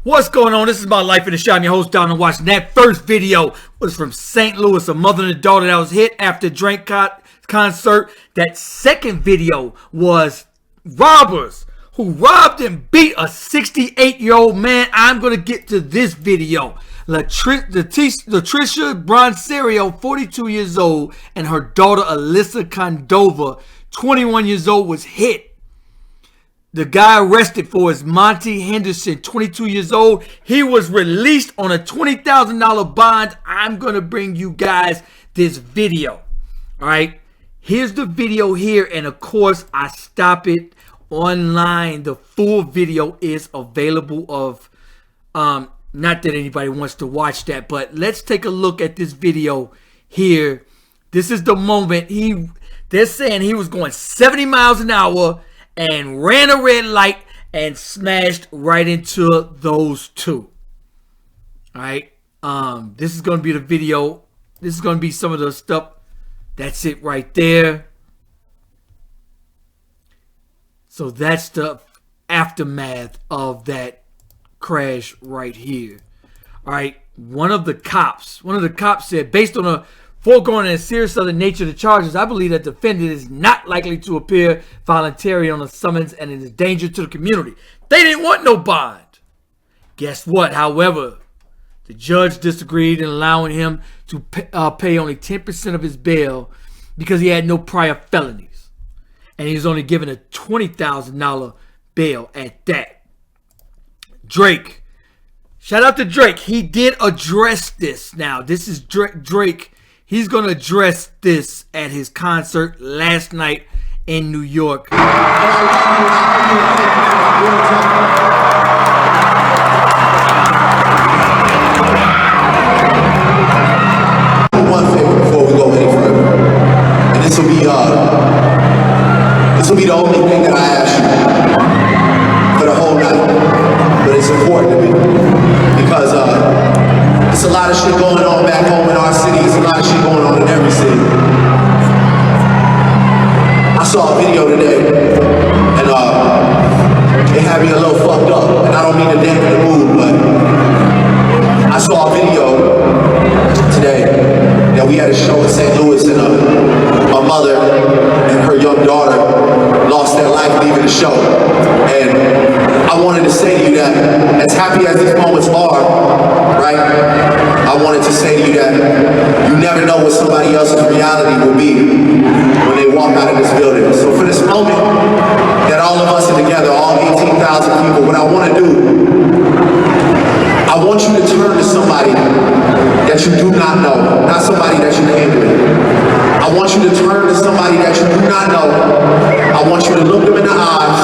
What's going on? This is My Life in the Shot. I'm your host, Don, and watching that first video was from St. Louis, a mother and a daughter that was hit after a Drake concert. That second video was robbers who robbed and beat a 68-year-old man. I'm going to get to this video. Laticha Brachero, 42 years old, and her daughter Alyssa Cordova, 21 years old, was hit. The guy arrested for is Monty Henderson, 22 years old. He was released on a $20,000 bond. I'm going to bring you guys this video. All right. Here's the video here. And of course, I stop it online. The full video is available of, not that anybody wants to watch that, but let's take a look at this video here. This is the moment they're saying he was going 70 miles an hour and ran a red light and smashed right into those two. All right. This is going to be the video. This is going to be some of the stuff. That's it right there. So that's the aftermath of that crash right here. All right. One of the cops said, based on a foregoing and serious other nature of the charges, I believe that the defendant is not likely to appear voluntarily on a summons and is a danger to the community. They didn't want no bond. Guess what? However, the judge disagreed in allowing him to pay only 10% of his bail because he had no prior felonies. And he was only given a $20,000 bail at that. Drake. Shout out to Drake. He did address this. Now, this is Drake. He's going to address this at his concert last night in New York. One favor before we go any further, and this will be the only thing that I ask you for the whole night, but it's important to me because it's a lot of shit going on back home in our city. It's a lot of shit going on in every city. I saw a video today, and it had me a little fucked up. And I don't mean to dampen the mood, but I saw a video today that we had a show in St. Louis, and a mother and her young daughter lost their life leaving the show. And I wanted to say to you that, as happy as these moments are, right? I wanted to say to you that you never know what somebody else's reality will be when they walk out of this building. So for this moment that all of us are together, all 18,000 people, what I want to do, I want you to turn to somebody that you do not know, not somebody that you came with. I want you to turn to somebody that you do not know. I want you to look them in the eyes,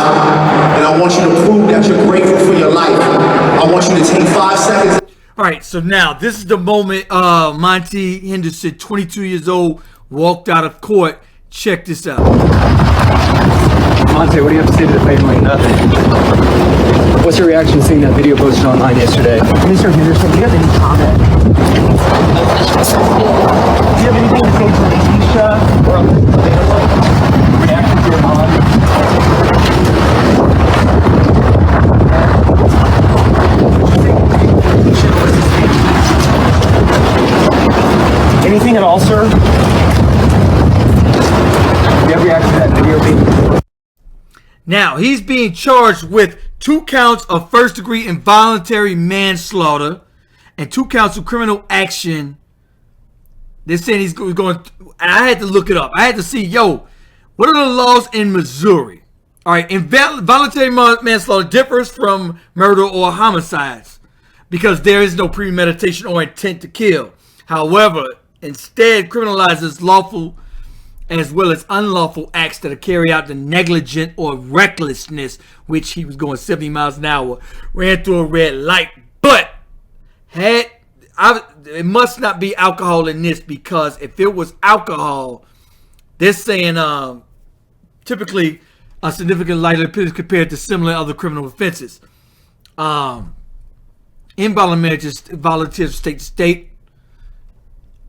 and I want you to prove that you're grateful for your life. I want you to take 5 seconds. All right, so now this is the moment Monty Henderson, 22 years old, walked out of court. Check this out. Monty, what do you have to say to the family? Nothing. What's your reaction to seeing that video posted online yesterday? Mr. Henderson, do you have any comment? Do you have anything to say to Laticha or reaction to your mom? Anything at all, sir? Do you have reaction to that video being... Now, he's being charged with 2 counts of first-degree involuntary manslaughter and 2 counts of criminal action. They're saying he's going... And I had to look it up. I had to see, what are the laws in Missouri? All right, involuntary manslaughter differs from murder or homicides because there is no premeditation or intent to kill. However, instead criminalizes lawful as well as unlawful acts that are carried out to negligent or recklessness, which he was going 70 miles an hour, ran through a red light, but it must not be alcohol in this, because if it was alcohol, they're saying typically a significant lighter penalty compared to similar other criminal offenses. Involuntary state to state.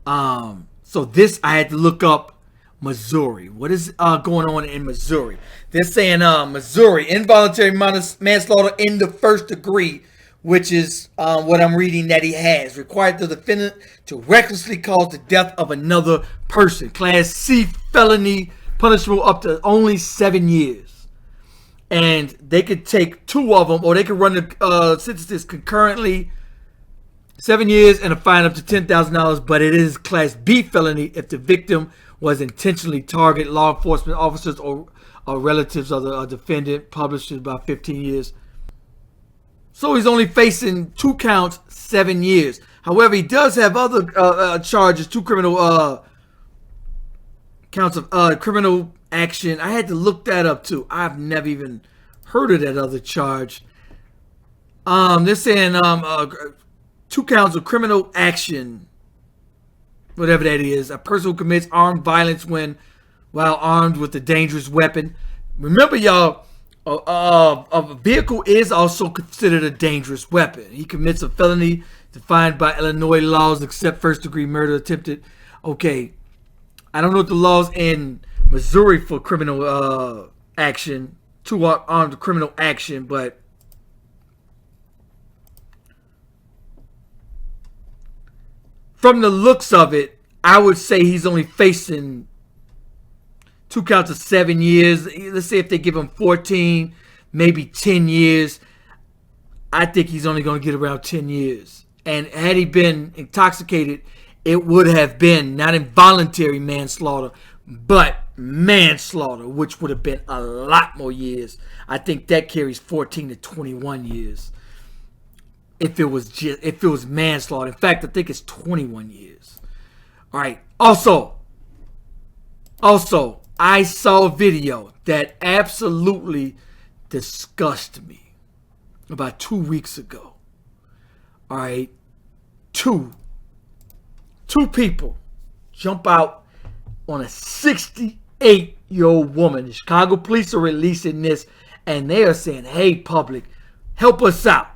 So this I had to look up. Missouri. What is going on in Missouri? They're saying Missouri, involuntary manslaughter in the first degree which is what I'm reading that he has. Required the defendant to recklessly cause the death of another person. Class C felony, punishable up to only 7 years. And they could take 2 of them, or they could run the sentences concurrently. 7 years and a fine up to $10,000, but it is Class B felony if the victim was intentionally target law enforcement officers or relatives of the defendant. Published about 15 years. So he's only facing 2 counts, 7 years. However, he does have other charges, 2 criminal counts of criminal action. I had to look that up too. I've never even heard of that other charge. They're saying 2 counts of criminal action, whatever that is. A person who commits armed violence while armed with a dangerous weapon. Remember, y'all, a vehicle is also considered a dangerous weapon. He commits a felony defined by Illinois laws, except first-degree murder attempted. Okay, I don't know what the laws in Missouri for criminal action, 2 armed criminal action, but from the looks of it, I would say he's only facing 2 counts of 7 years. Let's say if they give him 14, maybe 10 years. I think he's only going to get around 10 years. And had he been intoxicated, it would have been not involuntary manslaughter, but manslaughter, which would have been a lot more years. I think that carries 14 to 21 years. If it was manslaughter. In fact, I think it's 21 years. All right. Also, I saw a video that absolutely disgusted me about 2 weeks ago. All right. Two people jump out on a 68-year-old woman. The Chicago police are releasing this, and they are saying, hey, public, help us out.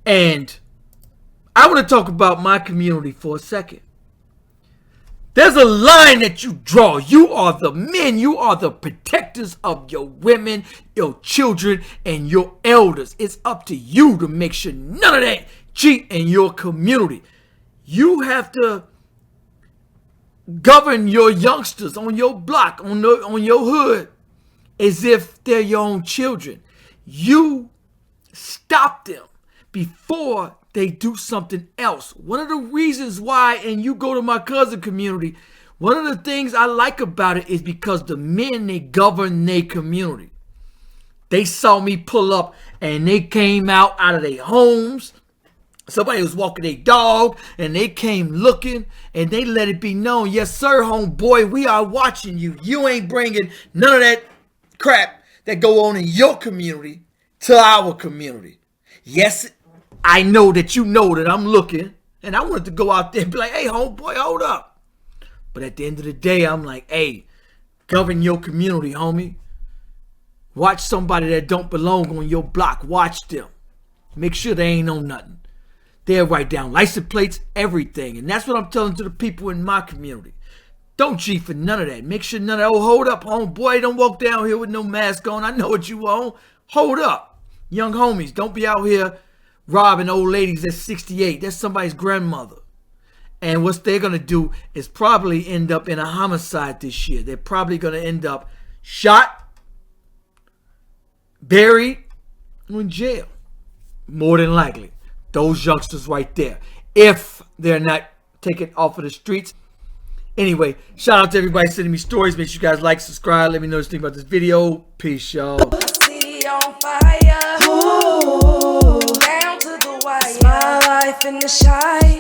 And I want to talk about my community for a second. There's a line that you draw. You are the men. You are the protectors of your women, your children, and your elders. It's up to you to make sure none of that cheat in your community. You have to govern your youngsters on your block, on your hood, as if they're your own children. You stop them before they do something else. One of the reasons why, and you go to my cousin community, one of the things I like about it is because the men, they govern their community. They saw me pull up and they came out of their homes. Somebody was walking their dog and they came looking and they let it be known, yes sir, homeboy, we are watching you. You ain't bringing none of that crap that go on in your community to our community. Yes, I know that you know that I'm looking, and I wanted to go out there and be like, hey, homeboy, hold up. But at the end of the day, I'm like, hey, govern your community, homie. Watch somebody that don't belong on your block. Watch them. Make sure they ain't on nothing. They'll write down license plates, everything. And that's what I'm telling to the people in my community. Don't G for none of that. Make sure none of that, oh, hold up, homeboy, don't walk down here with no mask on. I know what you want. Hold up. Young homies, don't be out here robbing old ladies at 68. That's somebody's grandmother. And what they're going to do is probably end up in a homicide this year. They're probably going to end up shot, buried, or in jail. More than likely. Those youngsters right there. If they're not taken off of the streets. Anyway, shout out to everybody sending me stories. Make sure you guys like, subscribe. Let me know what you think about this video. Peace, y'all. On fire. Ooh, down to the wire. It's my life in the shy.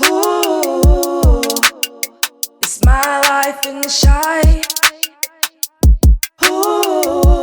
Ooh, it's my life in the shy.